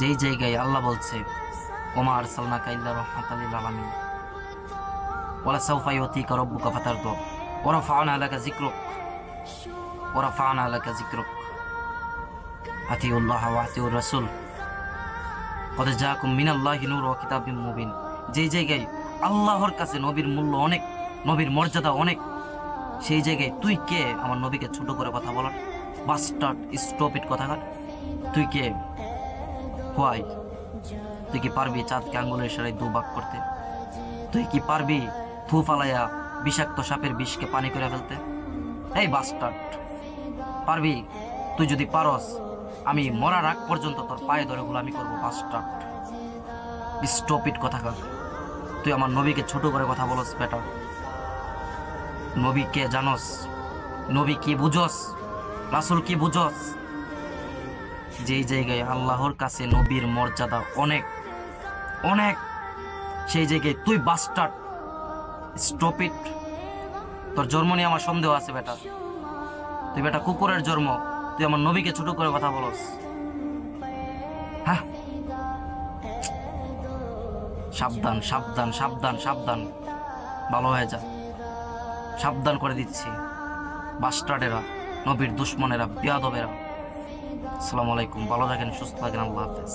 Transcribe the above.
যেই জায়গায় আল্লাহ বলছে ওমা আরসালনাকা ইল্লা রাহমাতাল লিল আলামিন ওয়ালা সাউফা ইউতিকা রাব্বুকা ফাতারদা ওয়া রাফা'না লাকা যিকরুক আতিউল্লাহ ওয়া আতিউর রাসূল কদ জাআকুম মিনাল্লাহি নূরুন ওয়া কিতাবুম মুবিন। যেই জায়গায় আল্লাহর কাছে নবীর মূল্য অনেক, নবীর মর্যাদা অনেক, সেই জায়গায় তুই কে আমার নবীকে ছোট করে কথা বলার? বাস্টার্ড, স্টপিড কথাকার, তুই কে? হোয়াই? তুই কি পারবি চাঁদকে আঙ্গুলের ইশারায় দুভাগ করতে? তুই কি পারবি থু ফালাইয়া বিষাক্ত সাপের বিষকে পানি করে ফেলতে? এই বাস্টার্ড, পারবি? তুই যদি পারস আমি মরার আগ পর্যন্ত তোর পায়ে ধরে গোলামি করবো। বাস্টার্ড, স্টপিড কথাকার, তুই আমার নবীকে ছোট করে কথা বলস বেটা। নবী কে জানস? নবী কি বুঝস? রাসূল কি বুঝস? যেই জায়গায় আল্লাহর কাছে নবীর মর্যাদা অনেক অনেক, সেই জায়গায় তুই বাস্টার্ড, স্টপিড। তোর জন্ম নিয়ে আমার সন্দেহ আছে বেটা। তুই বেটা কুকুরের জন্ম, তুই আমার নবীকে ছোট করে কথা বলস? হ্যাঁ, সাবধান সাবধান সাবধান সাবধান, ভালো হয়ে যা, সাবধান করে দিচ্ছি। বাস্টার্ডেরা, নবীর দুশ্মনেরা, বেয়াদবেরা। আসসালামু আলাইকুম, ভালো থাকেন, সুস্থ থাকেন, আল্লাহ হাফেজ।